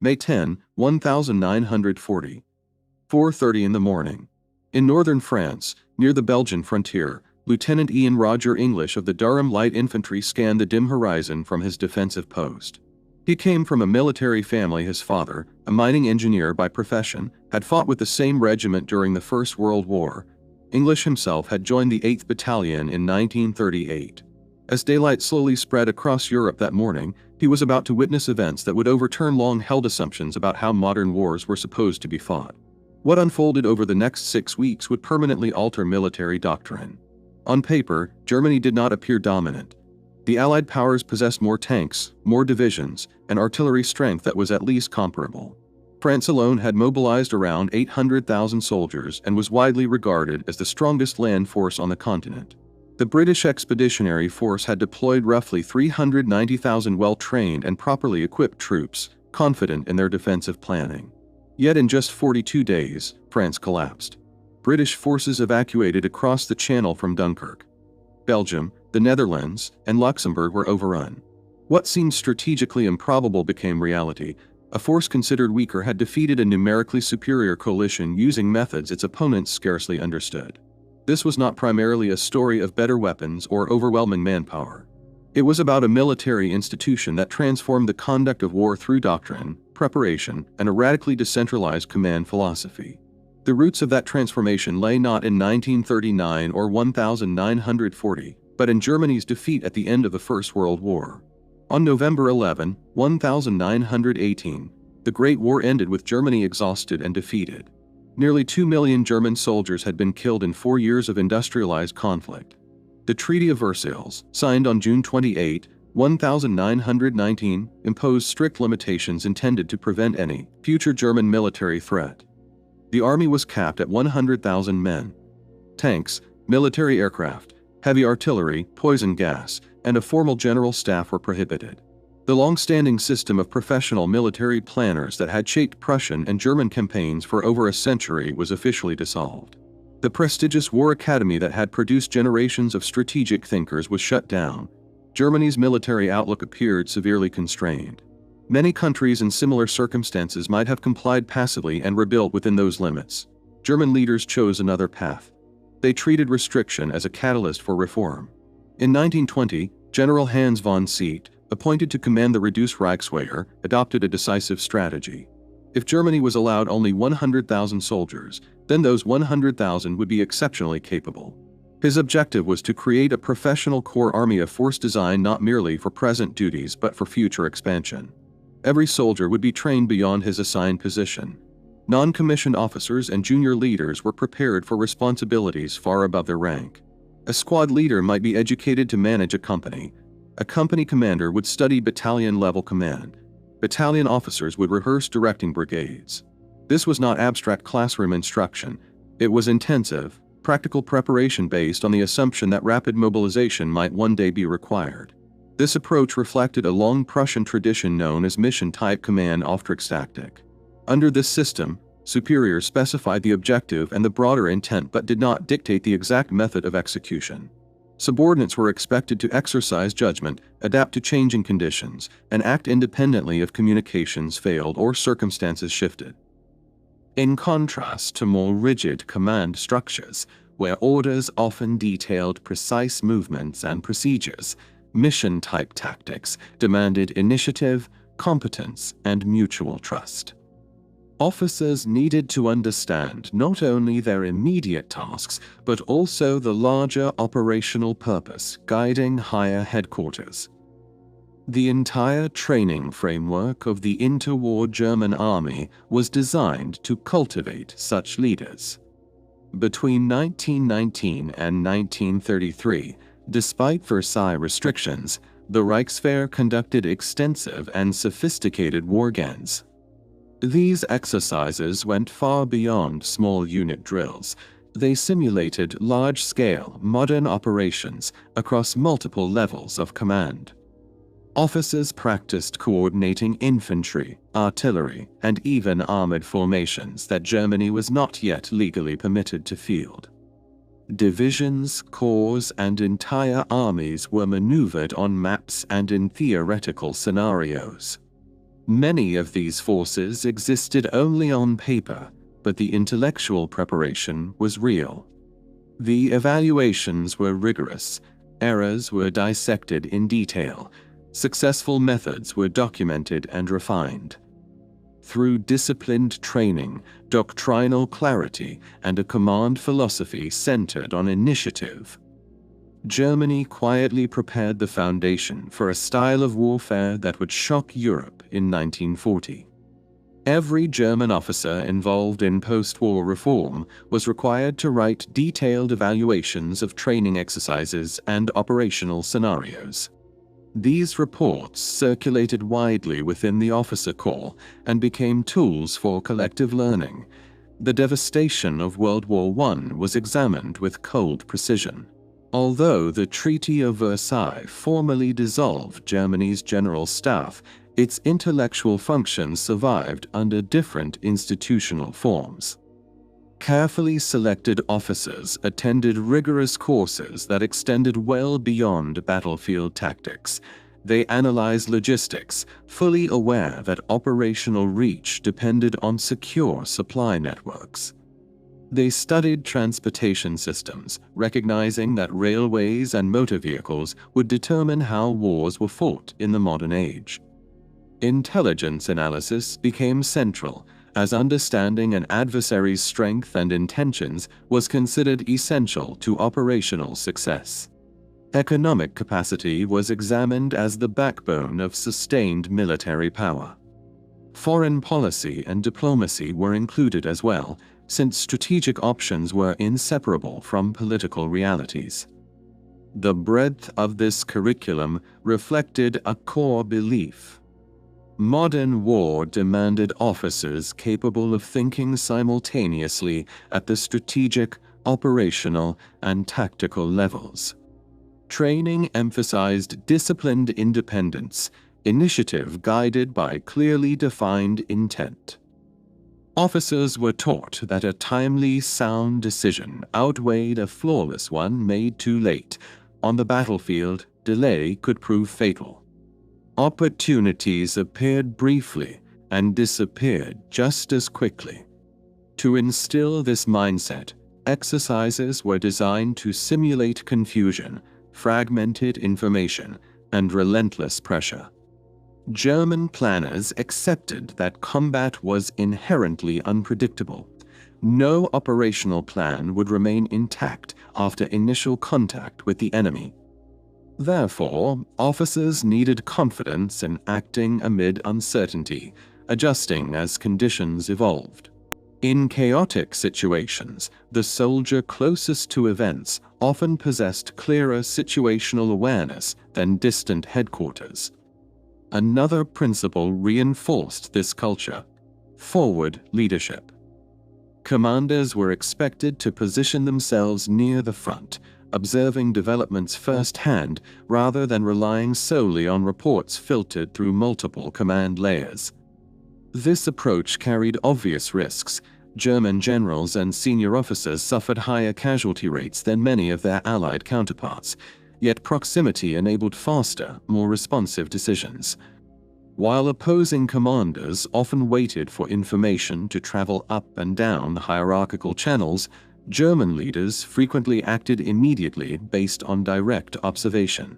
May 10, 1940. 4:30 in the morning. In northern France, near the Belgian frontier, Lieutenant Ian Roger English of the Durham Light Infantry scanned the dim horizon from his defensive post. He came from a military family. His father, a mining engineer by profession, had fought with the same regiment during the First World War. English himself had joined the 8th Battalion in 1938. As daylight slowly spread across Europe that morning, he was about to witness events that would overturn long-held assumptions about how modern wars were supposed to be fought. What unfolded over the next 6 weeks would permanently alter military doctrine. On paper, Germany did not appear dominant. The Allied powers possessed more tanks, more divisions, and artillery strength that was at least comparable. France alone had mobilized around 800,000 soldiers and was widely regarded as the strongest land force on the continent. The British Expeditionary Force had deployed roughly 390,000 well-trained and properly equipped troops, confident in their defensive planning. Yet in just 42 days, France collapsed. British forces evacuated across the Channel from Dunkirk. Belgium, the Netherlands, and Luxembourg were overrun. What seemed strategically improbable became reality. A force considered weaker had defeated a numerically superior coalition using methods its opponents scarcely understood. This was not primarily a story of better weapons or overwhelming manpower. It was about a military institution that transformed the conduct of war through doctrine, preparation, and a radically decentralized command philosophy. The roots of that transformation lay not in 1939 or 1940, but in Germany's defeat at the end of the First World War. On November 11, 1918, the Great War ended with Germany exhausted and defeated. Nearly 2 million German soldiers had been killed in 4 years of industrialized conflict. The Treaty of Versailles, signed on June 28, 1919, imposed strict limitations intended to prevent any future German military threat. The army was capped at 100,000 men. Tanks, military aircraft, heavy artillery, poison gas, and a formal general staff were prohibited. The long-standing system of professional military planners that had shaped Prussian and German campaigns for over a century was officially dissolved. The prestigious War Academy that had produced generations of strategic thinkers was shut down. Germany's military outlook appeared severely constrained. Many countries in similar circumstances might have complied passively and rebuilt within those limits. German leaders chose another path. They treated restriction as a catalyst for reform. In 1920, General Hans von Seet, appointed to command the reduced Reichswehr, adopted a decisive strategy. If Germany was allowed only 100,000 soldiers, then those 100,000 would be exceptionally capable. His objective was to create a professional corps army, a force designed not merely for present duties but for future expansion. Every soldier would be trained beyond his assigned position. Non-commissioned officers and junior leaders were prepared for responsibilities far above their rank. A squad leader might be educated to manage a company. A company commander would study battalion-level command. Battalion officers would rehearse directing brigades. This was not abstract classroom instruction. It was intensive, practical preparation based on the assumption that rapid mobilization might one day be required. This approach reflected a long Prussian tradition known as mission-type command Auftragstaktik. Under this system, superiors specified the objective and the broader intent but did not dictate the exact method of execution. Subordinates were expected to exercise judgment, adapt to changing conditions, and act independently if communications failed or circumstances shifted. In contrast to more rigid command structures, where orders often detailed precise movements and procedures, mission-type tactics demanded initiative, competence, and mutual trust. Officers needed to understand not only their immediate tasks, but also the larger operational purpose guiding higher headquarters. The entire training framework of the interwar German army was designed to cultivate such leaders. Between 1919 and 1933, despite Versailles restrictions, the Reichswehr conducted extensive and sophisticated war games. These exercises went far beyond small unit drills. They simulated large-scale, modern operations across multiple levels of command. Officers practiced coordinating infantry, artillery, and even armored formations that Germany was not yet legally permitted to field. Divisions, corps, and entire armies were maneuvered on maps and in theoretical scenarios. Many of these forces existed only on paper, but the intellectual preparation was real. The evaluations were rigorous, errors were dissected in detail, successful methods were documented and refined. Through disciplined training, doctrinal clarity, and a command philosophy centered on initiative, Germany quietly prepared the foundation for a style of warfare that would shock Europe in 1940. Every German officer involved in post-war reform was required to write detailed evaluations of training exercises and operational scenarios. These reports circulated widely within the officer corps and became tools for collective learning. The devastation of World War I was examined with cold precision. Although the Treaty of Versailles formally dissolved Germany's general staff, its intellectual functions survived under different institutional forms. Carefully selected officers attended rigorous courses that extended well beyond battlefield tactics. They analyzed logistics, fully aware that operational reach depended on secure supply networks. They studied transportation systems, recognizing that railways and motor vehicles would determine how wars were fought in the modern age. Intelligence analysis became central, as understanding an adversary's strength and intentions was considered essential to operational success. Economic capacity was examined as the backbone of sustained military power. Foreign policy and diplomacy were included as well, since strategic options were inseparable from political realities. The breadth of this curriculum reflected a core belief. Modern war demanded officers capable of thinking simultaneously at the strategic, operational, and tactical levels. Training emphasized disciplined independence, initiative guided by clearly defined intent. Officers were taught that a timely, sound decision outweighed a flawless one made too late. On the battlefield, delay could prove fatal. Opportunities appeared briefly and disappeared just as quickly. To instill this mindset, exercises were designed to simulate confusion, fragmented information, and relentless pressure. German planners accepted that combat was inherently unpredictable. No operational plan would remain intact after initial contact with the enemy. Therefore, officers needed confidence in acting amid uncertainty, adjusting as conditions evolved. In chaotic situations, the soldier closest to events often possessed clearer situational awareness than distant headquarters. Another principle reinforced this culture: forward leadership. Commanders were expected to position themselves near the front, observing developments firsthand rather than relying solely on reports filtered through multiple command layers. This approach carried obvious risks. German generals and senior officers suffered higher casualty rates than many of their Allied counterparts, yet proximity enabled faster, more responsive decisions. While opposing commanders often waited for information to travel up and down the hierarchical channels, German leaders frequently acted immediately based on direct observation.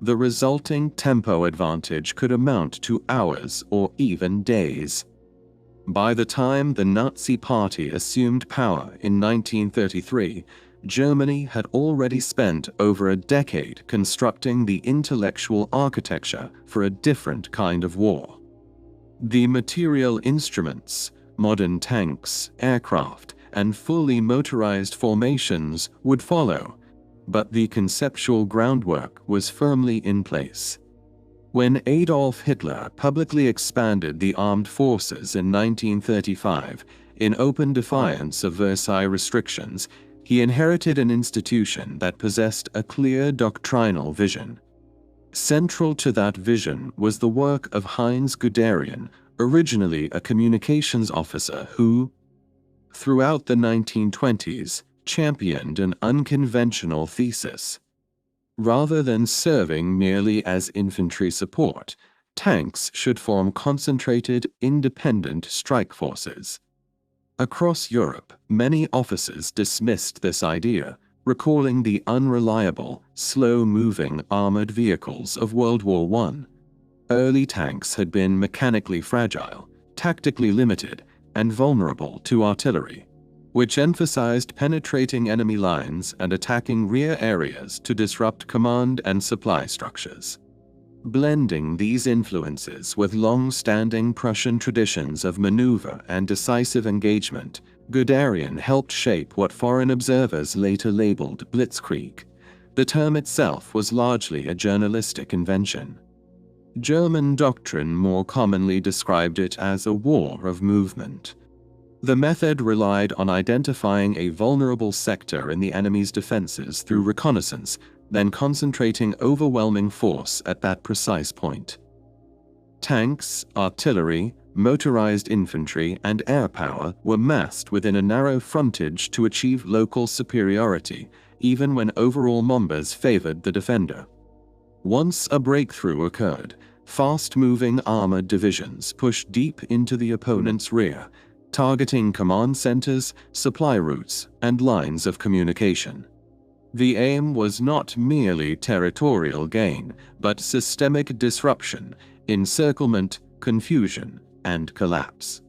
The resulting tempo advantage could amount to hours or even days. By the time the Nazi Party assumed power in 1933, Germany had already spent over a decade constructing the intellectual architecture for a different kind of war. The material instruments, modern tanks, aircraft, and fully motorized formations would follow, but the conceptual groundwork was firmly in place. When Adolf Hitler publicly expanded the armed forces in 1935, in open defiance of Versailles restrictions, he inherited an institution that possessed a clear doctrinal vision. Central to that vision was the work of Heinz Guderian, originally a communications officer who, throughout the 1920s, championed an unconventional thesis. Rather than serving merely as infantry support, tanks should form concentrated, independent strike forces. Across Europe, many officers dismissed this idea, recalling the unreliable, slow-moving armored vehicles of World War I. Early tanks had been mechanically fragile, tactically limited, and vulnerable to artillery, which emphasized penetrating enemy lines and attacking rear areas to disrupt command and supply structures. Blending these influences with long-standing Prussian traditions of maneuver and decisive engagement, Guderian helped shape what foreign observers later labeled blitzkrieg. The term itself was largely a journalistic invention. German doctrine more commonly described it as a war of movement. The method relied on identifying a vulnerable sector in the enemy's defenses through reconnaissance, then concentrating overwhelming force at that precise point. Tanks, artillery, motorized infantry, and air power were massed within a narrow frontage to achieve local superiority, even when overall numbers favored the defender. Once a breakthrough occurred, fast-moving armored divisions pushed deep into the opponent's rear, targeting command centers, supply routes, and lines of communication. The aim was not merely territorial gain, but systemic disruption, encirclement, confusion, and collapse.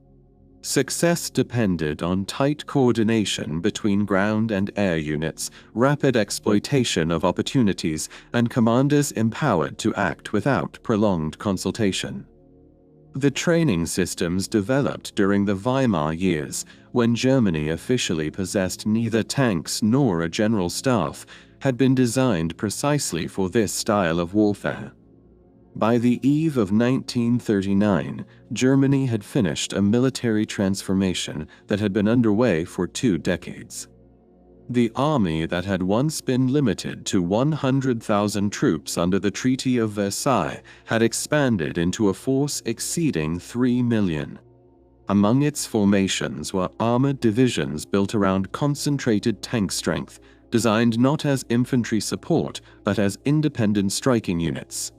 Success depended on tight coordination between ground and air units, rapid exploitation of opportunities, and commanders empowered to act without prolonged consultation. The training systems developed during the Weimar years, when Germany officially possessed neither tanks nor a general staff, had been designed precisely for this style of warfare. By the eve of 1939, Germany had finished a military transformation that had been underway for 2 decades. The army that had once been limited to 100,000 troops under the Treaty of Versailles had expanded into a force exceeding 3 million. Among its formations were armored divisions built around concentrated tank strength, designed not as infantry support but as independent striking units.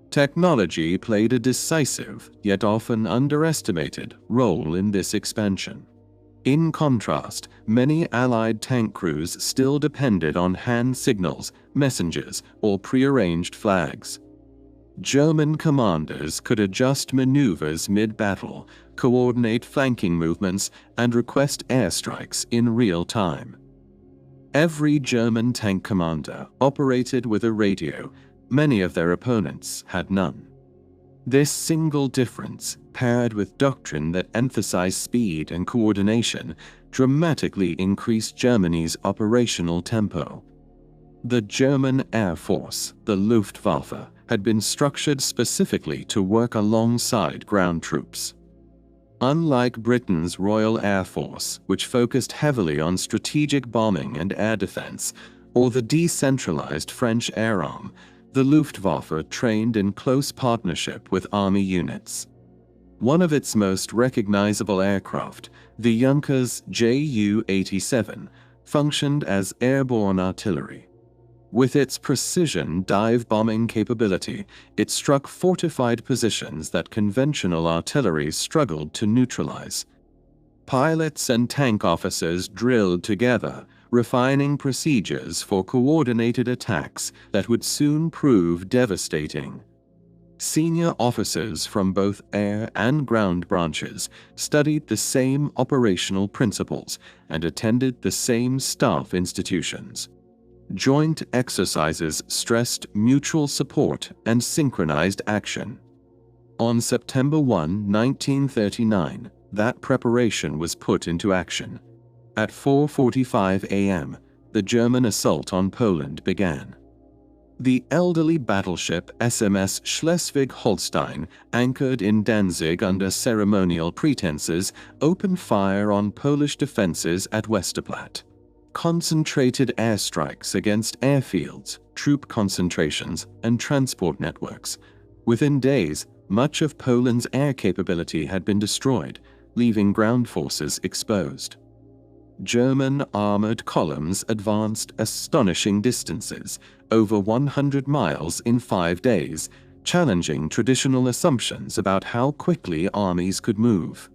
Technology played a decisive, yet often underestimated, role in this expansion. In contrast, many Allied tank crews still depended on hand signals, messengers, or prearranged flags. German commanders could adjust maneuvers mid-battle, coordinate flanking movements, and request airstrikes in real time. Every German tank commander operated with a radio. Many of their opponents had none. This single difference, paired with doctrine that emphasized speed and coordination, dramatically increased Germany's operational tempo. The German Air Force, the Luftwaffe, had been structured specifically to work alongside ground troops. Unlike Britain's Royal Air Force, which focused heavily on strategic bombing and air defense, or the decentralized French Air Arm, the Luftwaffe trained in close partnership with army units. One of its most recognizable aircraft, the Junkers Ju-87, functioned as airborne artillery. With its precision dive-bombing capability, it struck fortified positions that conventional artillery struggled to neutralize. Pilots and tank officers drilled together, refining procedures for coordinated attacks that would soon prove devastating. Senior officers from both air and ground branches studied the same operational principles and attended the same staff institutions. Joint exercises stressed mutual support and synchronized action. On September 1, 1939, that preparation was put into action. At 4:45 a.m., the German assault on Poland began. The elderly battleship SMS Schleswig-Holstein, anchored in Danzig under ceremonial pretenses, opened fire on Polish defenses at Westerplatte. Concentrated airstrikes against airfields, troop concentrations, and transport networks. Within days, much of Poland's air capability had been destroyed, leaving ground forces exposed. German armored columns advanced astonishing distances, over 100 miles in 5 days, challenging traditional assumptions about how quickly armies could move.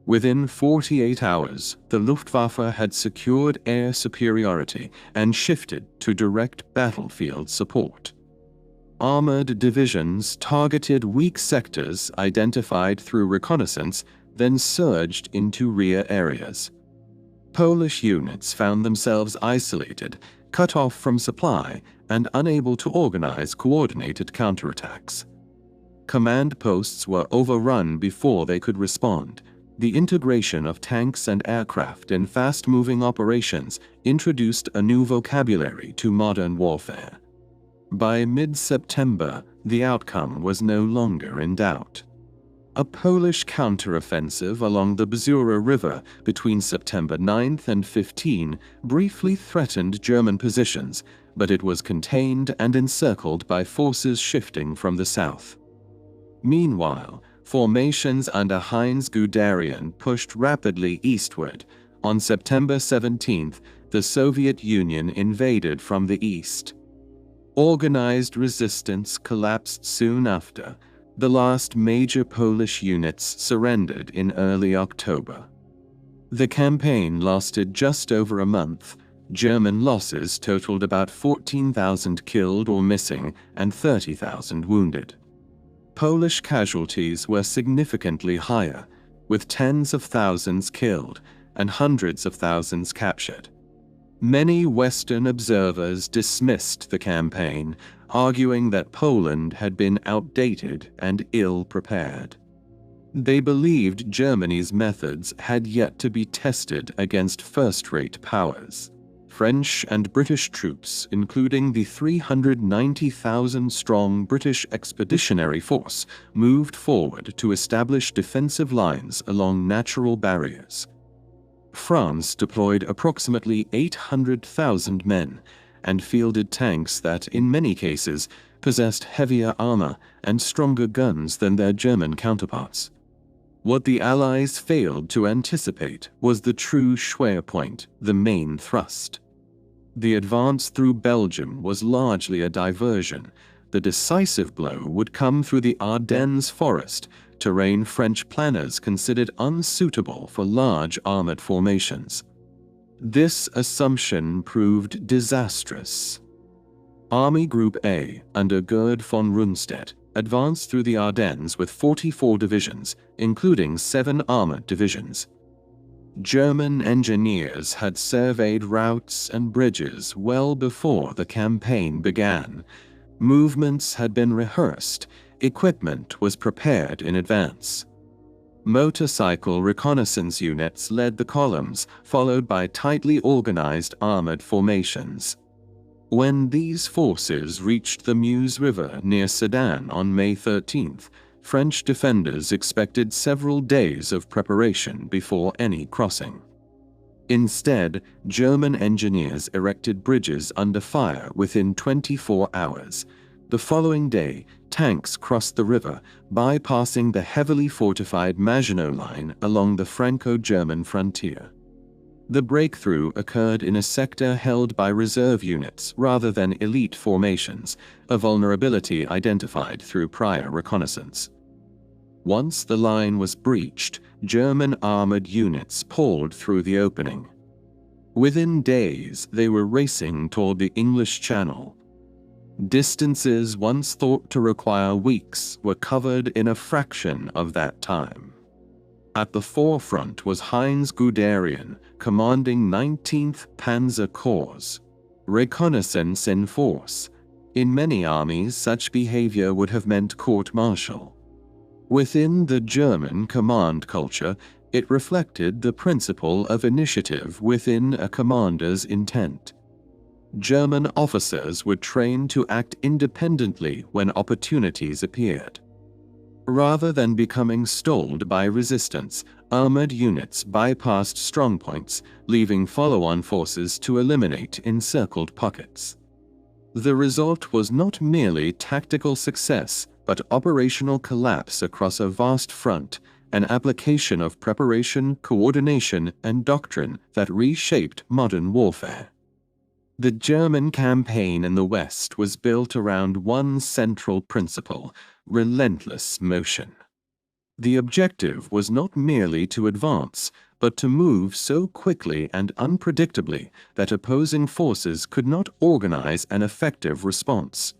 Within 48 hours, the Luftwaffe had secured air superiority and shifted to direct battlefield support. Armored divisions targeted weak sectors identified through reconnaissance, then surged into rear areas. Polish units found themselves isolated, cut off from supply, and unable to organize coordinated counterattacks. Command posts were overrun before they could respond. The integration of tanks and aircraft in fast-moving operations introduced a new vocabulary to modern warfare. By mid-September, the outcome was no longer in doubt. A Polish counteroffensive along the Bzura River between September 9th and 15 briefly threatened German positions, but it was contained and encircled by forces shifting from the south. Meanwhile, formations under Heinz Guderian pushed rapidly eastward. On September 17th, the Soviet Union invaded from the east. Organized resistance collapsed soon after. The last major Polish units surrendered in early October. The campaign lasted just over a month. German losses totaled about 14,000 killed or missing and 30,000 wounded. Polish casualties were significantly higher, with tens of thousands killed and hundreds of thousands captured. Many Western observers dismissed the campaign, arguing that Poland had been outdated and ill-prepared. They believed Germany's methods had yet to be tested against first-rate powers. French and British troops, including the 390,000-strong British Expeditionary Force, moved forward to establish defensive lines along natural barriers. France deployed approximately 800,000 men and fielded tanks that, in many cases, possessed heavier armor and stronger guns than their German counterparts. What the Allies failed to anticipate was the true Schwerpunkt, the main thrust. The advance through Belgium was largely a diversion. The decisive blow would come through the Ardennes forest, terrain French planners considered unsuitable for large armored formations. This assumption proved disastrous. Army Group A, under Gerd von Rundstedt, advanced through the Ardennes with 44 divisions, including 7 armored divisions. German engineers had surveyed routes and bridges well before the campaign began. Movements had been rehearsed, equipment was prepared in advance. Motorcycle reconnaissance units led the columns, followed by tightly organized armored formations. When these forces reached the Meuse River near Sedan on May 13th, French defenders expected several days of preparation before any crossing. Instead, German engineers erected bridges under fire within 24 hours. The following day, tanks crossed the river, bypassing the heavily fortified Maginot Line along the Franco-German frontier. The breakthrough occurred in a sector held by reserve units rather than elite formations, a vulnerability identified through prior reconnaissance. Once the line was breached, German armored units poured through the opening. Within days, they were racing toward the English Channel. Distances once thought to require weeks were covered in a fraction of that time. At the forefront was Heinz Guderian, commanding 19th Panzer Corps. Reconnaissance in force. In many armies, such behavior would have meant court-martial. Within the German command culture, it reflected the principle of initiative within a commander's intent. German officers were trained to act independently when opportunities appeared. Rather than becoming stalled by resistance, armored units bypassed strongpoints, leaving follow-on forces to eliminate encircled pockets. The result was not merely tactical success, but operational collapse across a vast front, an application of preparation, coordination, and doctrine that reshaped modern warfare. The German campaign in the West was built around one central principle: relentless motion. The objective was not merely to advance, but to move so quickly and unpredictably that opposing forces could not organize an effective response.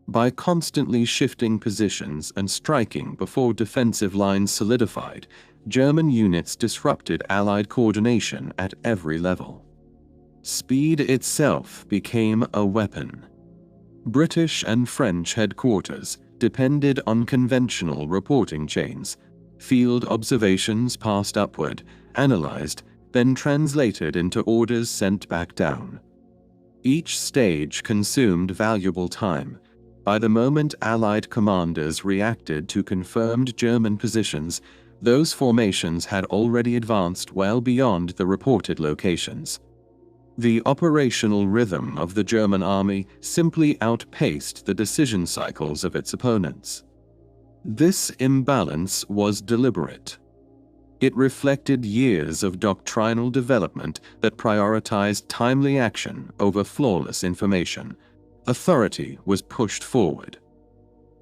By constantly shifting positions and striking before defensive lines solidified, German units disrupted Allied coordination at every level. Speed itself became a weapon. British and French headquarters depended on conventional reporting chains. Field observations passed upward, analyzed, then translated into orders sent back down. Each stage consumed valuable time. By the moment Allied commanders reacted to confirmed German positions, those formations had already advanced well beyond the reported locations. The operational rhythm of the German army simply outpaced the decision cycles of its opponents. This imbalance was deliberate. It reflected years of doctrinal development that prioritized timely action over flawless information. Authority was pushed forward.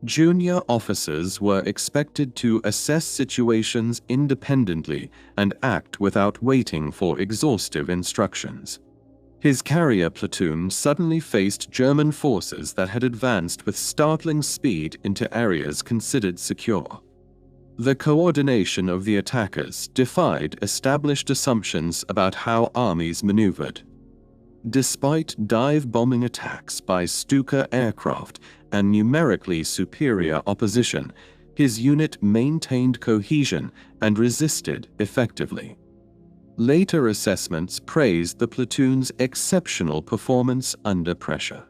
Junior officers were expected to assess situations independently and act without waiting for exhaustive instructions. His carrier platoon suddenly faced German forces that had advanced with startling speed into areas considered secure. The coordination of the attackers defied established assumptions about how armies maneuvered. Despite dive-bombing attacks by Stuka aircraft and numerically superior opposition, his unit maintained cohesion and resisted effectively. Later assessments praised the platoon's exceptional performance under pressure.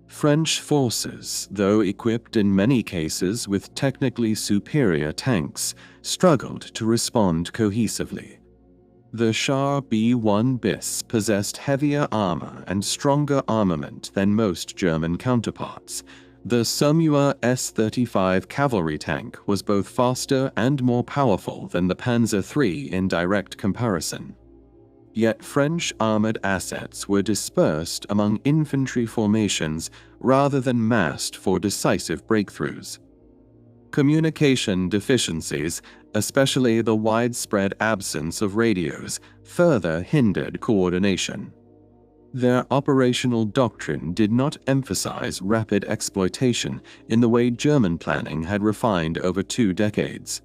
French forces, though equipped in many cases with technically superior tanks, struggled to respond cohesively. The Char B-1 bis possessed heavier armor and stronger armament than most German counterparts. The Saumur S-35 cavalry tank was both faster and more powerful than the Panzer III in direct comparison. Yet French armored assets were dispersed among infantry formations rather than massed for decisive breakthroughs. Communication deficiencies, especially the widespread absence of radios, further hindered coordination. Their operational doctrine did not emphasize rapid exploitation in the way German planning had refined over 2 decades.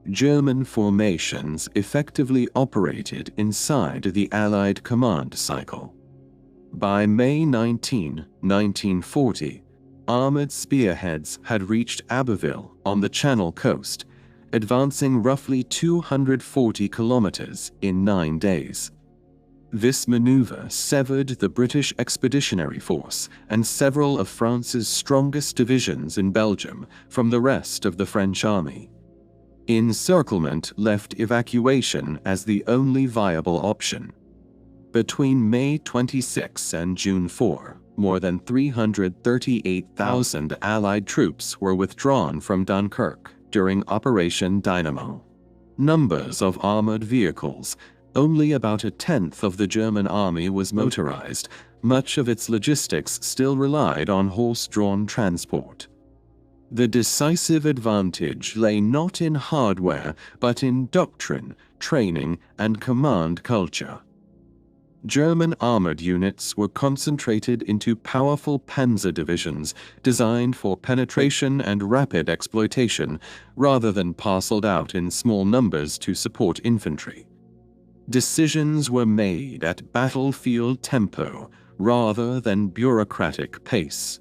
German formations effectively operated inside the Allied command cycle. By May 19, 1940, armored spearheads had reached Abbeville on the Channel coast, advancing roughly 240 kilometers in 9 days. This maneuver severed the British Expeditionary Force and several of France's strongest divisions in Belgium from the rest of the French army. Encirclement left evacuation as the only viable option. Between May 26 and June 4, more than 338,000 Allied troops were withdrawn from Dunkirk during Operation Dynamo. Numbers of armored vehicles. Only about a tenth of the German army was motorized. Much of its logistics still relied on horse-drawn transport. The decisive advantage lay not in hardware, but in doctrine, training, and command culture. German armored units were concentrated into powerful panzer divisions designed for penetration and rapid exploitation, rather than parceled out in small numbers to support infantry. Decisions were made at battlefield tempo rather than bureaucratic pace.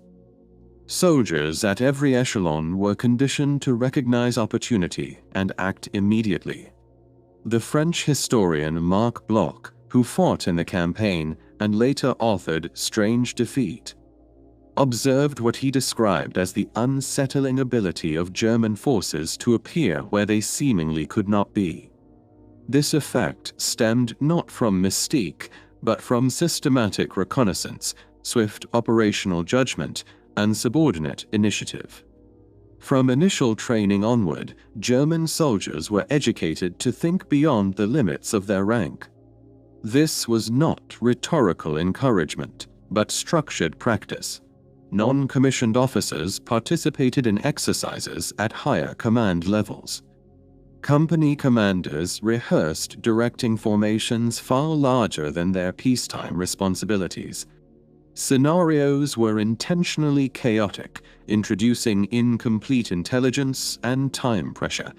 Soldiers at every echelon were conditioned to recognize opportunity and act immediately. The French historian Marc Bloch, who fought in the campaign and later authored Strange Defeat, observed what he described as the unsettling ability of German forces to appear where they seemingly could not be. This effect stemmed not from mystique, but from systematic reconnaissance, swift operational judgment, and subordinate initiative. From initial training onward, German soldiers were educated to think beyond the limits of their rank. This was not rhetorical encouragement, but structured practice. Non-commissioned officers participated in exercises at higher command levels. Company commanders rehearsed directing formations far larger than their peacetime responsibilities. Scenarios were intentionally chaotic, introducing incomplete intelligence and time pressure.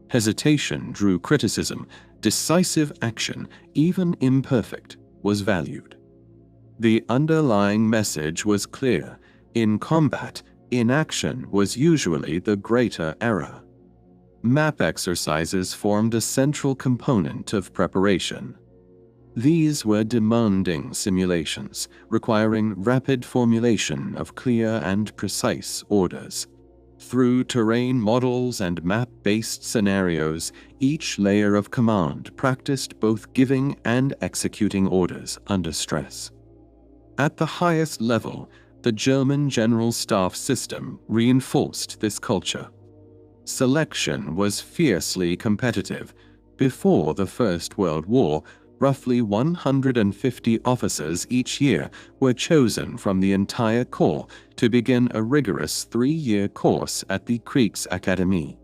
Hesitation drew criticism. Decisive action, even imperfect, was valued. The underlying message was clear. In combat, inaction was usually the greater error. Map exercises formed a central component of preparation. These were demanding simulations, requiring rapid formulation of clear and precise orders. Through terrain models and map-based scenarios, each layer of command practiced both giving and executing orders under stress. At the highest level, the German General Staff system reinforced this culture. Selection was fiercely competitive. Before the First World War, roughly 150 officers each year were chosen from the entire corps to begin a rigorous 3-year course at the Kriegsakademie.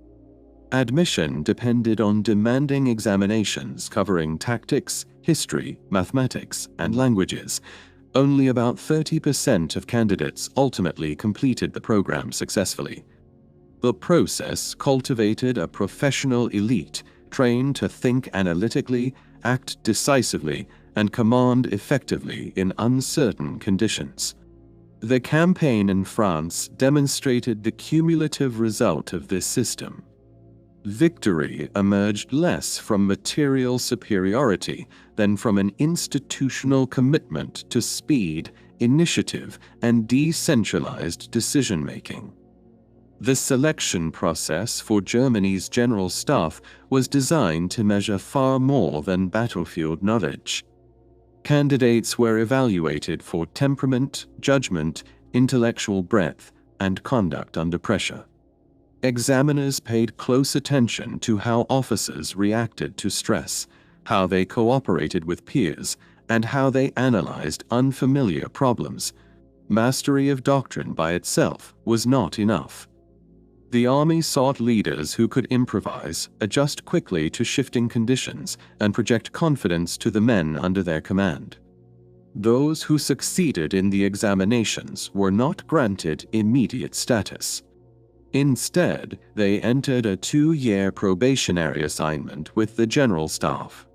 Admission depended on demanding examinations covering tactics, history, mathematics, and languages. Only about 30% of candidates ultimately completed the program successfully. The process cultivated a professional elite trained to think analytically, act decisively, and command effectively in uncertain conditions. The campaign in France demonstrated the cumulative result of this system. Victory emerged less from material superiority than from an institutional commitment to speed, initiative, and decentralized decision-making. The selection process for Germany's General Staff was designed to measure far more than battlefield knowledge. Candidates were evaluated for temperament, judgment, intellectual breadth, and conduct under pressure. Examiners paid close attention to how officers reacted to stress, how they cooperated with peers, and how they analyzed unfamiliar problems. Mastery of doctrine by itself was not enough. The army sought leaders who could improvise, adjust quickly to shifting conditions, and project confidence to the men under their command. Those who succeeded in the examinations were not granted immediate status. Instead, they entered a 2-year probationary assignment with the General Staff.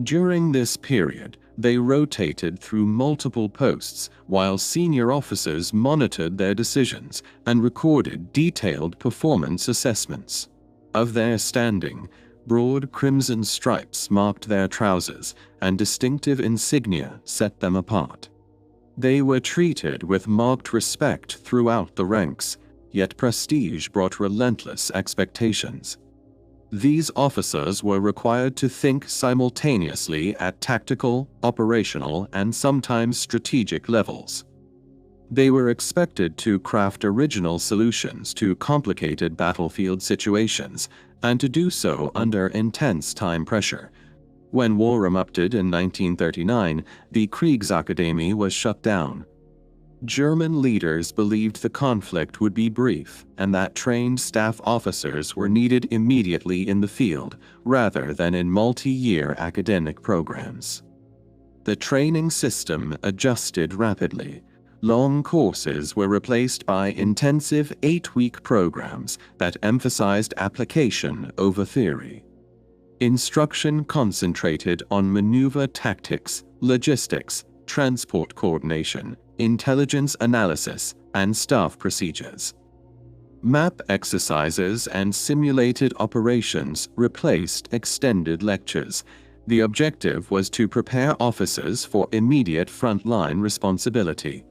During this period, they rotated through multiple posts while senior officers monitored their decisions and recorded detailed performance assessments. Of their standing, broad crimson stripes marked their trousers, and distinctive insignia set them apart. They were treated with marked respect throughout the ranks, yet prestige brought relentless expectations. These officers were required to think simultaneously at tactical, operational, and sometimes strategic levels. They were expected to craft original solutions to complicated battlefield situations, and to do so under intense time pressure. When war erupted in 1939, the Kriegsakademie was shut down. German leaders believed the conflict would be brief and that trained staff officers were needed immediately in the field rather than in multi-year academic programs. The training system adjusted rapidly. Long courses were replaced by intensive 8-week programs that emphasized application over theory. Instruction concentrated on maneuver tactics, logistics, transport coordination, intelligence analysis, and staff procedures. Map exercises and simulated operations replaced extended lectures. The objective was to prepare officers for immediate frontline responsibility.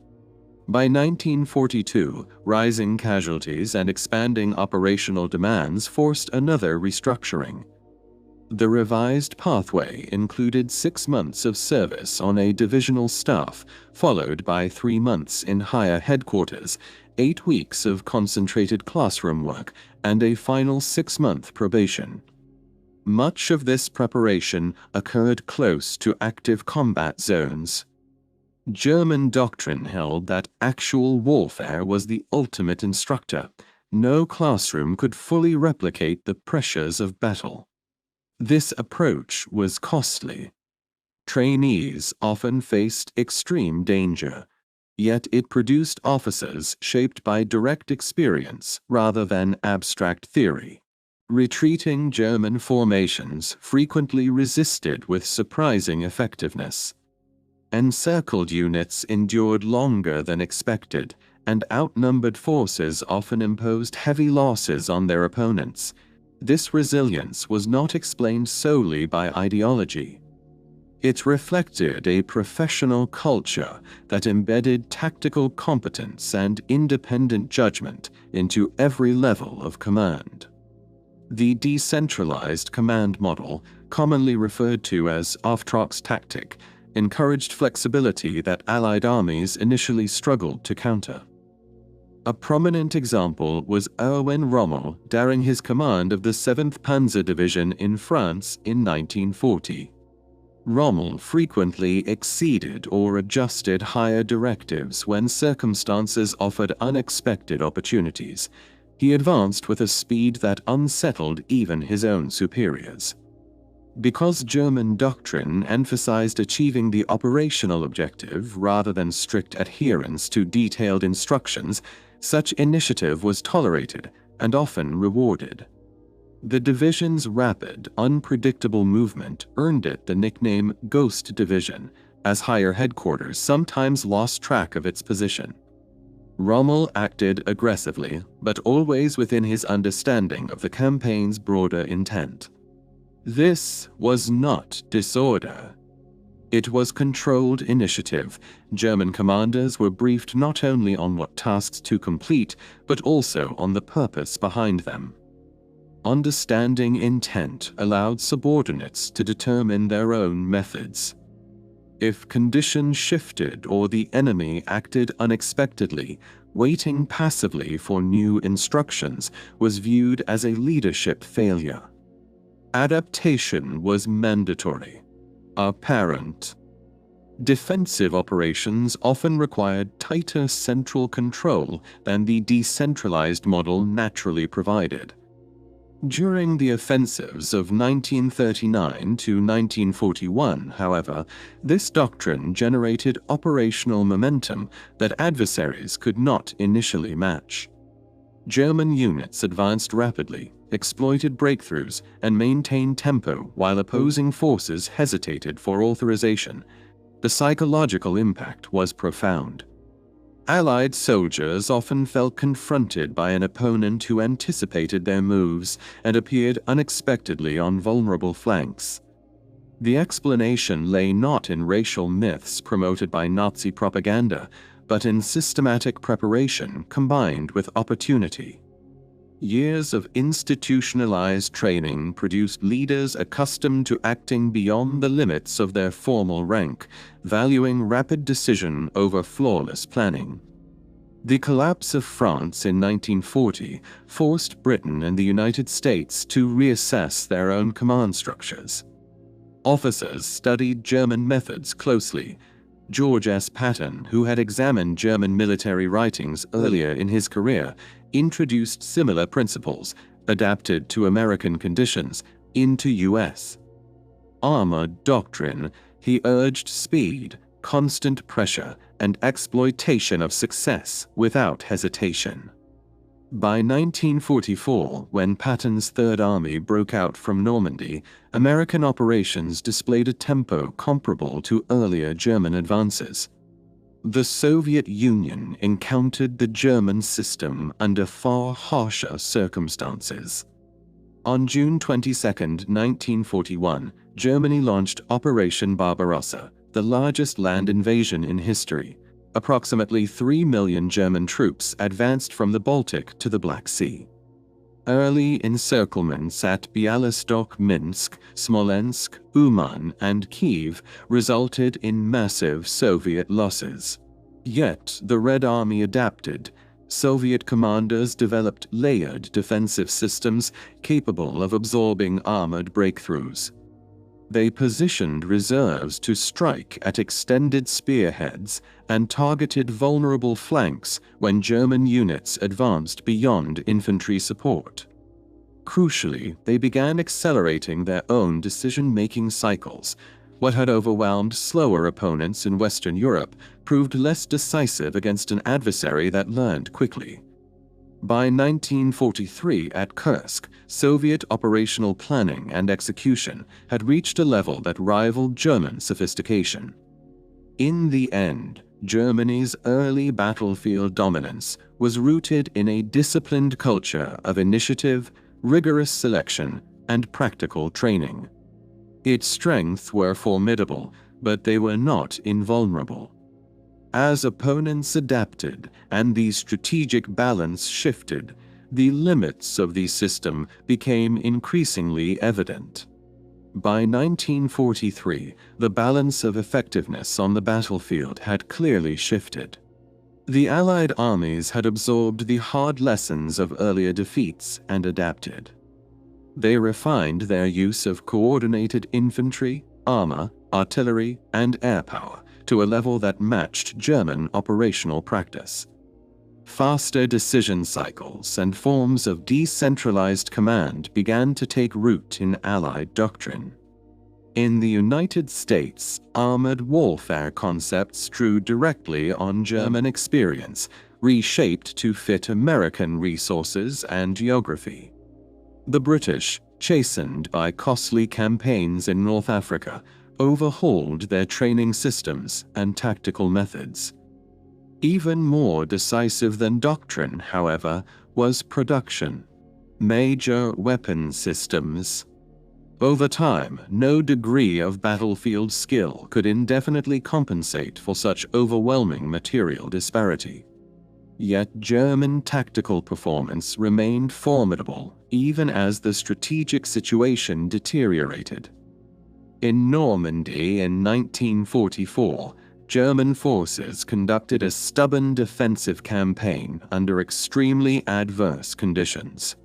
By 1942, rising casualties and expanding operational demands forced another restructuring. The revised pathway included 6 months of service on a divisional staff, followed by 3 months in higher headquarters, 8 weeks of concentrated classroom work, and a final 6-month probation. Much of this preparation occurred close to active combat zones. German doctrine held that actual warfare was the ultimate instructor. No classroom could fully replicate the pressures of battle. This approach was costly. Trainees often faced extreme danger, yet it produced officers shaped by direct experience rather than abstract theory. Retreating German formations frequently resisted with surprising effectiveness. Encircled units endured longer than expected, and outnumbered forces often imposed heavy losses on their opponents. This resilience was not explained solely by ideology. It reflected a professional culture that embedded tactical competence and independent judgment into every level of command. The decentralized command model, commonly referred to as Auftragstaktik, encouraged flexibility that Allied armies initially struggled to counter. A prominent example was Erwin Rommel during his command of the 7th Panzer Division in France in 1940. Rommel frequently exceeded or adjusted higher directives when circumstances offered unexpected opportunities. He advanced with a speed that unsettled even his own superiors. Because German doctrine emphasized achieving the operational objective rather than strict adherence to detailed instructions, such initiative was tolerated and often rewarded. The division's rapid, unpredictable movement earned it the nickname Ghost Division, as higher headquarters sometimes lost track of its position. Rommel acted aggressively, but always within his understanding of the campaign's broader intent. This was not disorder. It was controlled initiative. German commanders were briefed not only on what tasks to complete, but also on the purpose behind them. Understanding intent allowed subordinates to determine their own methods. If conditions shifted or the enemy acted unexpectedly, waiting passively for new instructions was viewed as a leadership failure. Adaptation was mandatory, apparent. Defensive operations often required tighter central control than the decentralized model naturally provided. During the offensives of 1939 to 1941, however, this doctrine generated operational momentum that adversaries could not initially match. German units advanced rapidly, exploited breakthroughs, and maintained tempo while opposing forces hesitated for authorization. The psychological impact was profound. Allied soldiers often felt confronted by an opponent who anticipated their moves and appeared unexpectedly on vulnerable flanks. The explanation lay not in racial myths promoted by Nazi propaganda, but in systematic preparation combined with opportunity. Years of institutionalized training produced leaders accustomed to acting beyond the limits of their formal rank, valuing rapid decision over flawless planning. The collapse of France in 1940 forced Britain and the United States to reassess their own command structures. Officers studied German methods closely. George S. Patton, who had examined German military writings earlier in his career, introduced similar principles, adapted to American conditions, into U.S. armored doctrine. He urged speed, constant pressure, and exploitation of success without hesitation. By 1944, when Patton's Third Army broke out from Normandy, American operations displayed a tempo comparable to earlier German advances. The Soviet Union encountered the German system under far harsher circumstances. On June 22, 1941, Germany launched Operation Barbarossa, the largest land invasion in history. Approximately 3 million German troops advanced from the Baltic to the Black Sea. Early encirclements at Bialystok, Minsk, Smolensk, Uman, and Kiev resulted in massive Soviet losses. Yet the Red Army adapted. Soviet commanders developed layered defensive systems capable of absorbing armored breakthroughs. They positioned reserves to strike at extended spearheads and targeted vulnerable flanks when German units advanced beyond infantry support. Crucially, they began accelerating their own decision-making cycles. What had overwhelmed slower opponents in Western Europe proved less decisive against an adversary that learned quickly. By 1943 at Kursk, Soviet operational planning and execution had reached a level that rivaled German sophistication. In the end, Germany's early battlefield dominance was rooted in a disciplined culture of initiative, rigorous selection, and practical training. Its strengths were formidable, but they were not invulnerable. As opponents adapted and the strategic balance shifted, the limits of the system became increasingly evident. By 1943, the balance of effectiveness on the battlefield had clearly shifted. The Allied armies had absorbed the hard lessons of earlier defeats and adapted. They refined their use of coordinated infantry, armor, artillery, and air power to a level that matched German operational practice. Faster decision cycles and forms of decentralized command began to take root in Allied doctrine. In the United States, armored warfare concepts drew directly on German experience, reshaped to fit American resources and geography. The British, chastened by costly campaigns in North Africa, overhauled their training systems and tactical methods. Even more decisive than doctrine, however, was production. Major weapon systems. Over time, no degree of battlefield skill could indefinitely compensate for such overwhelming material disparity. Yet German tactical performance remained formidable even as the strategic situation deteriorated. In Normandy in 1944, German forces conducted a stubborn defensive campaign under extremely adverse conditions.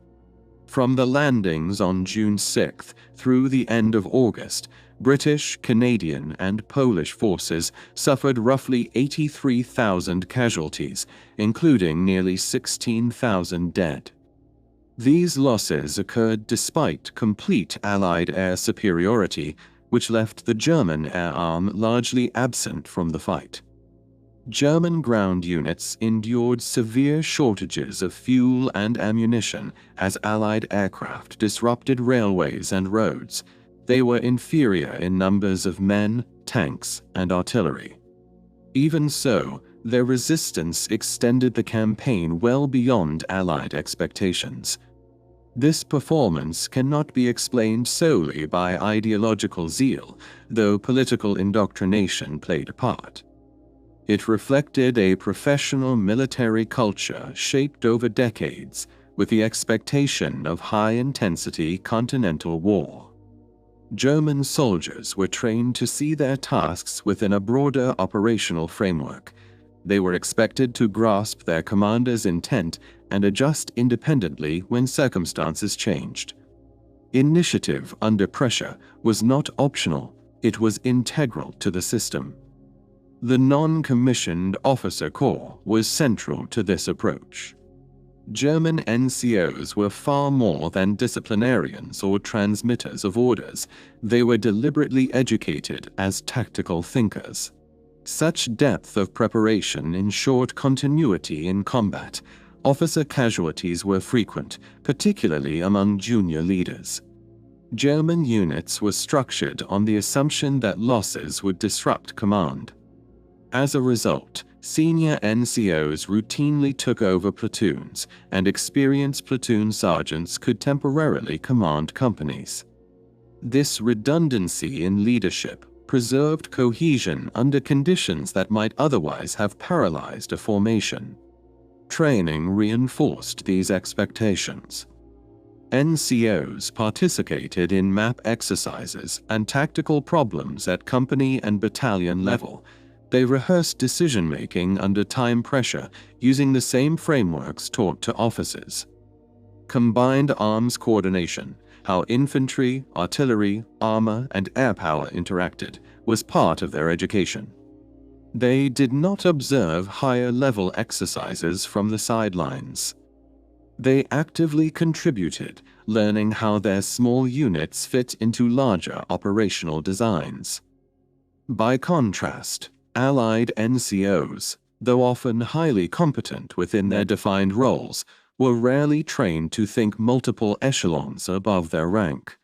From the landings on June 6 through the end of August, British, Canadian, and Polish forces suffered roughly 83,000 casualties, including nearly 16,000 dead. These losses occurred despite complete Allied air superiority, which left the German air arm largely absent from the fight. German ground units endured severe shortages of fuel and ammunition as Allied aircraft disrupted railways and roads. They were inferior in numbers of men, tanks, and artillery. Even so, their resistance extended the campaign well beyond Allied expectations. This performance cannot be explained solely by ideological zeal, though political indoctrination played a part. It reflected a professional military culture shaped over decades with the expectation of high-intensity continental war. German soldiers were trained to see their tasks within a broader operational framework. They were expected to grasp their commander's intent and adjust independently when circumstances changed. Initiative under pressure was not optional, it was integral to the system. The non-commissioned officer corps was central to this approach. German NCOs were far more than disciplinarians or transmitters of orders. They were deliberately educated as tactical thinkers. Such depth of preparation ensured continuity in combat. Officer casualties were frequent, particularly among junior leaders. German units were structured on the assumption that losses would disrupt command. As a result, senior NCOs routinely took over platoons, and experienced platoon sergeants could temporarily command companies. This redundancy in leadership preserved cohesion under conditions that might otherwise have paralyzed a formation. Training reinforced these expectations. NCOs participated in map exercises and tactical problems at company and battalion level. They rehearsed decision-making under time pressure using the same frameworks taught to officers. Combined arms coordination, how infantry, artillery, armor, and air power interacted, was part of their education. They did not observe higher-level exercises from the sidelines. They actively contributed, learning how their small units fit into larger operational designs. By contrast, Allied NCOs, though often highly competent within their defined roles, were rarely trained to think multiple echelons above their rank.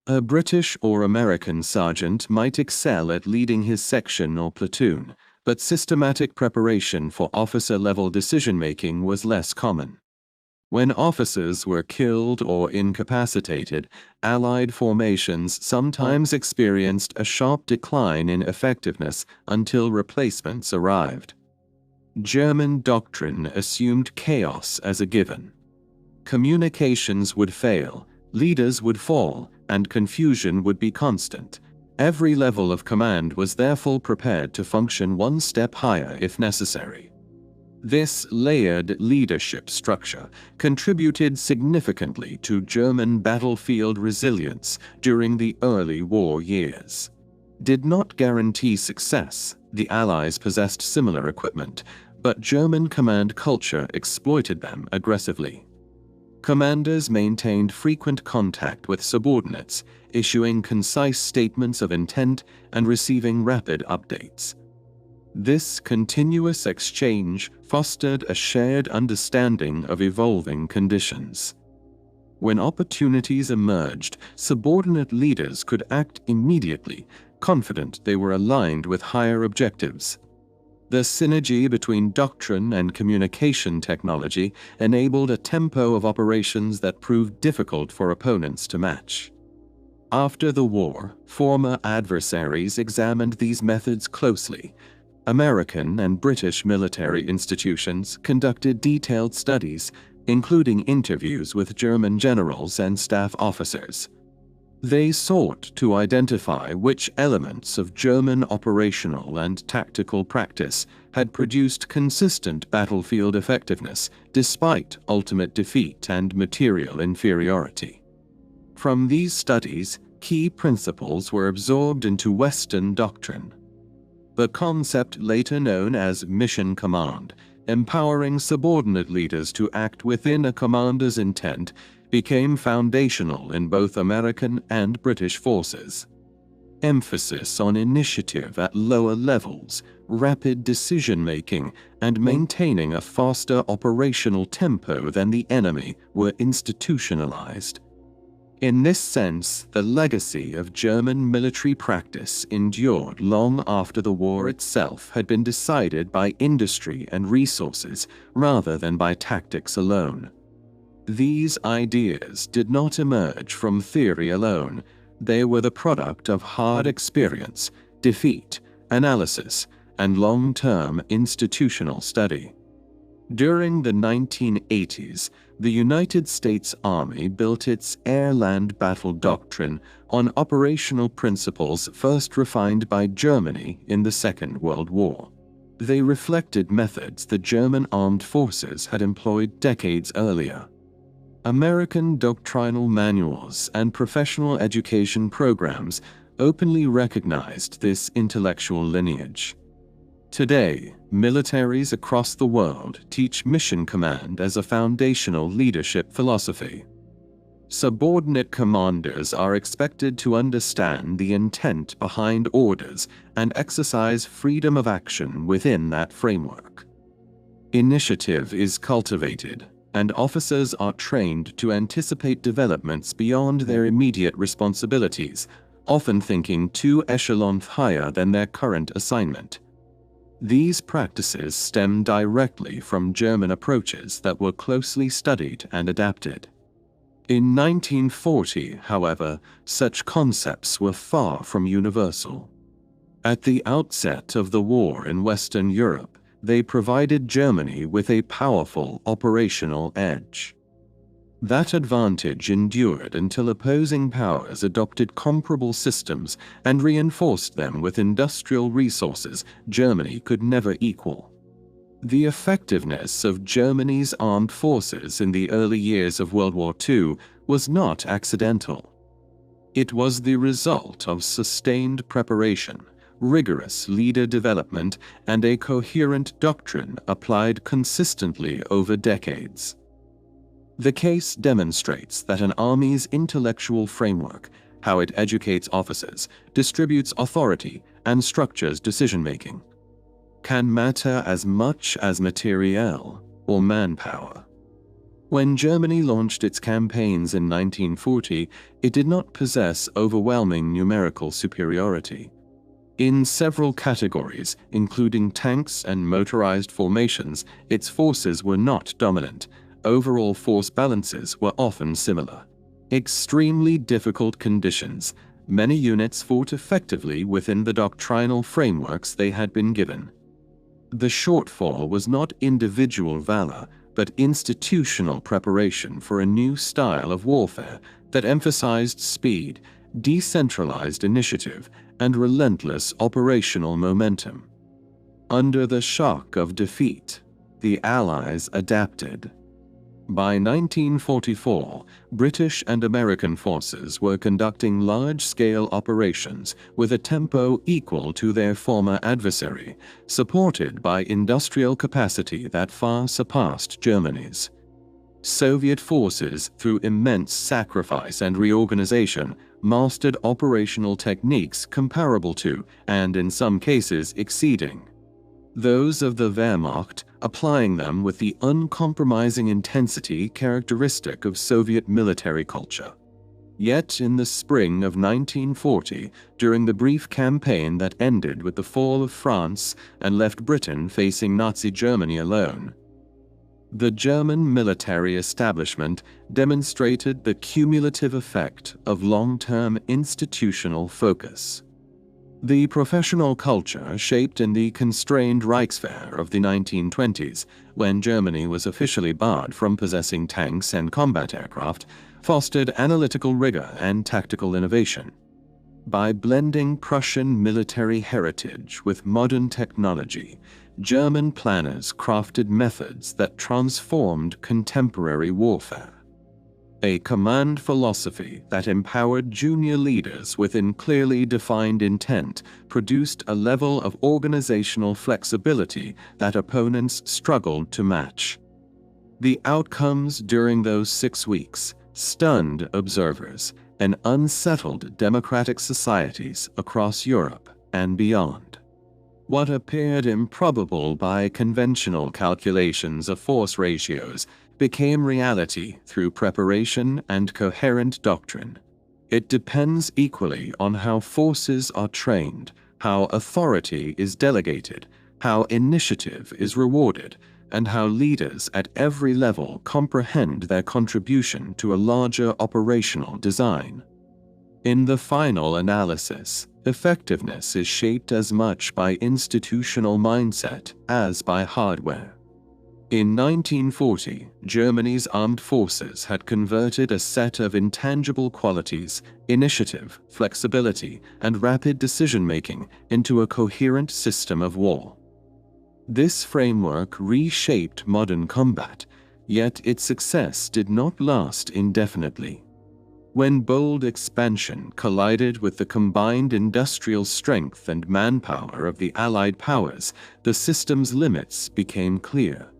A British or American sergeant might excel at leading his section or platoon, but systematic preparation for officer-level decision-making was less common. When officers were killed or incapacitated, Allied formations sometimes experienced a sharp decline in effectiveness until replacements arrived. German doctrine assumed chaos as a given. Communications would fail, leaders would fall, and confusion would be constant. Every level of command was therefore prepared to function one step higher if necessary. This layered leadership structure contributed significantly to German battlefield resilience during the early war years. Did not guarantee success, the Allies possessed similar equipment, but German command culture exploited them aggressively. Commanders maintained frequent contact with subordinates, issuing concise statements of intent and receiving rapid updates. This continuous exchange fostered a shared understanding of evolving conditions. When opportunities emerged, subordinate leaders could act immediately, confident they were aligned with higher objectives. The synergy between doctrine and communication technology enabled a tempo of operations that proved difficult for opponents to match. After the war, former adversaries examined these methods closely. American and British military institutions conducted detailed studies, including interviews with German generals and staff officers. They sought to identify which elements of German operational and tactical practice had produced consistent battlefield effectiveness despite ultimate defeat and material inferiority. From these studies, key principles were absorbed into Western doctrine. The concept later known as mission command, empowering subordinate leaders to act within a commander's intent, became foundational in both American and British forces. Emphasis on initiative at lower levels, rapid decision-making, and maintaining a faster operational tempo than the enemy were institutionalized. In this sense, the legacy of German military practice endured long after the war itself had been decided by industry and resources rather than by tactics alone. These ideas did not emerge from theory alone. They were the product of hard experience, defeat, analysis, and long-term institutional study. During the 1980s, the United States Army built its air-land battle doctrine on operational principles first refined by Germany in the Second World War. They reflected methods the German armed forces had employed decades earlier. American doctrinal manuals and professional education programs openly recognized this intellectual lineage. Today, militaries across the world teach mission command as a foundational leadership philosophy. Subordinate commanders are expected to understand the intent behind orders and exercise freedom of action within that framework. Initiative is cultivated, and officers are trained to anticipate developments beyond their immediate responsibilities, often thinking 2 echelons higher than their current assignment. These practices stem directly from German approaches that were closely studied and adapted. In 1940, however, such concepts were far from universal. At the outset of the war in Western Europe, they provided Germany with a powerful operational edge. That advantage endured until opposing powers adopted comparable systems and reinforced them with industrial resources Germany could never equal. The effectiveness of Germany's armed forces in the early years of World War II was not accidental. It was the result of sustained preparation, rigorous leader development, and a coherent doctrine applied consistently over decades. The case demonstrates that an army's intellectual framework, how it educates officers, distributes authority, and structures decision-making, can matter as much as materiel or manpower. When Germany launched its campaigns in 1940, it did not possess overwhelming numerical superiority. In several categories, including tanks and motorized formations, its forces were not dominant. Overall force balances were often similar. Extremely difficult conditions, many units fought effectively within the doctrinal frameworks they had been given. The shortfall was not individual valor, but institutional preparation for a new style of warfare that emphasized speed, decentralized initiative, and relentless operational momentum. Under the shock of defeat, the Allies adapted. By 1944, British and American forces were conducting large-scale operations with a tempo equal to their former adversary, supported by industrial capacity that far surpassed Germany's. Soviet forces, through immense sacrifice and reorganization, mastered operational techniques comparable to, and in some cases exceeding, those of the Wehrmacht, applying them with the uncompromising intensity characteristic of Soviet military culture. Yet in the spring of 1940, during the brief campaign that ended with the fall of France and left Britain facing Nazi Germany alone, the German military establishment demonstrated the cumulative effect of long-term institutional focus. The professional culture shaped in the constrained Reichswehr of the 1920s, when Germany was officially barred from possessing tanks and combat aircraft, fostered analytical rigor and tactical innovation. By blending Prussian military heritage with modern technology, German planners crafted methods that transformed contemporary warfare. A command philosophy that empowered junior leaders within clearly defined intent produced a level of organizational flexibility that opponents struggled to match. The outcomes during those 6 weeks stunned observers and unsettled democratic societies across Europe and beyond. What appeared improbable by conventional calculations of force ratios became reality through preparation and coherent doctrine. It depends equally on how forces are trained, how authority is delegated, how initiative is rewarded, and how leaders at every level comprehend their contribution to a larger operational design. In the final analysis, effectiveness is shaped as much by institutional mindset as by hardware. In 1940, Germany's armed forces had converted a set of intangible qualities, initiative, flexibility, and rapid decision-making, into a coherent system of war. This framework reshaped modern combat, yet its success did not last indefinitely. When bold expansion collided with the combined industrial strength and manpower of the Allied powers, the system's limits became clear.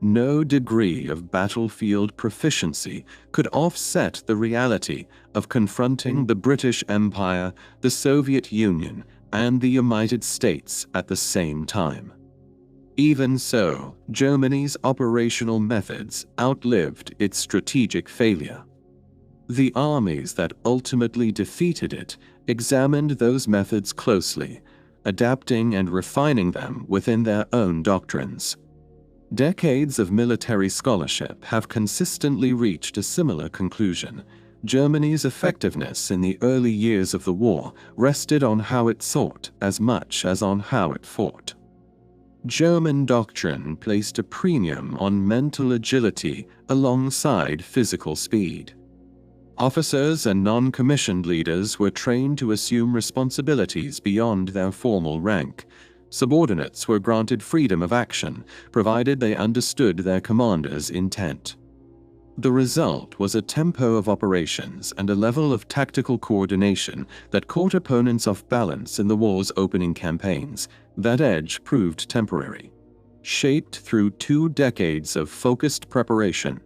No degree of battlefield proficiency could offset the reality of confronting the British Empire, the Soviet Union, and the United States at the same time. Even so, Germany's operational methods outlived its strategic failure. The armies that ultimately defeated it examined those methods closely, adapting and refining them within their own doctrines. Decades of military scholarship have consistently reached a similar conclusion. Germany's effectiveness in the early years of the war rested on how it thought as much as on how it fought. German doctrine placed a premium on mental agility alongside physical speed. Officers and non-commissioned leaders were trained to assume responsibilities beyond their formal rank. Subordinates were granted freedom of action, provided they understood their commander's intent. The result was a tempo of operations and a level of tactical coordination that caught opponents off balance in the war's opening campaigns. That edge proved temporary, shaped through 2 decades of focused preparation.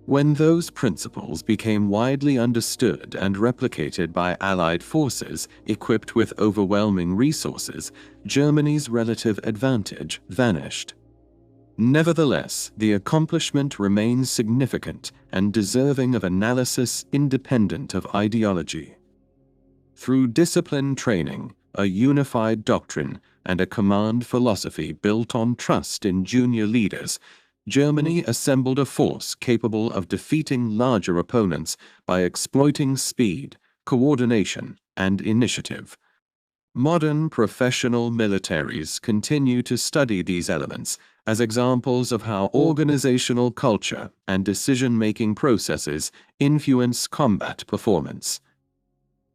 When those principles became widely understood and replicated by Allied forces equipped with overwhelming resources, Germany's relative advantage vanished. Nevertheless, the accomplishment remains significant and deserving of analysis independent of ideology. Through disciplined training, a unified doctrine, and a command philosophy built on trust in junior leaders, Germany assembled a force capable of defeating larger opponents by exploiting speed, coordination, and initiative. Modern professional militaries continue to study these elements as examples of how organizational culture and decision-making processes influence combat performance.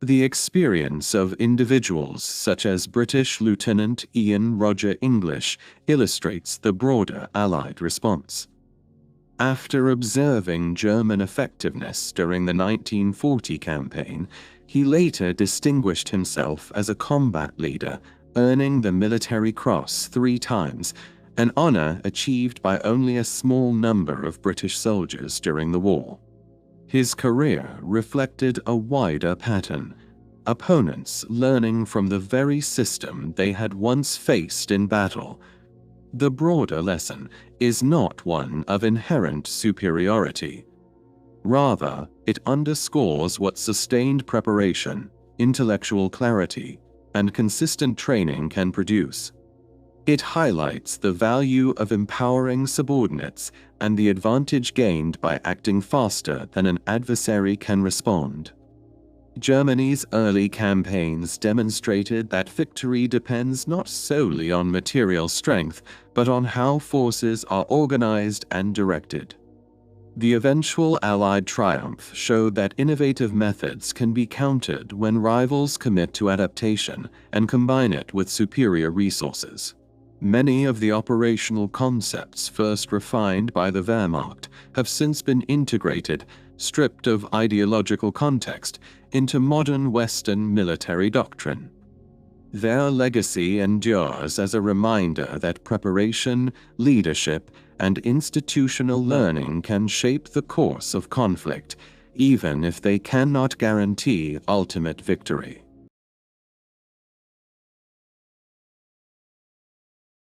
The experience of individuals such as British Lieutenant Ian Roger English illustrates the broader Allied response. After observing German effectiveness during the 1940 campaign, he later distinguished himself as a combat leader, earning the Military Cross 3 times, an honor achieved by only a small number of British soldiers during the war. His career reflected a wider pattern: opponents learning from the very system they had once faced in battle. The broader lesson is not one of inherent superiority. Rather, it underscores what sustained preparation, intellectual clarity, and consistent training can produce. It highlights the value of empowering subordinates and the advantage gained by acting faster than an adversary can respond. Germany's early campaigns demonstrated that victory depends not solely on material strength, but on how forces are organized and directed. The eventual Allied triumph showed that innovative methods can be countered when rivals commit to adaptation and combine it with superior resources. Many of the operational concepts first refined by the Wehrmacht have since been integrated, stripped of ideological context, into modern Western military doctrine. Their legacy endures as a reminder that preparation, leadership, and institutional learning can shape the course of conflict, even if they cannot guarantee ultimate victory.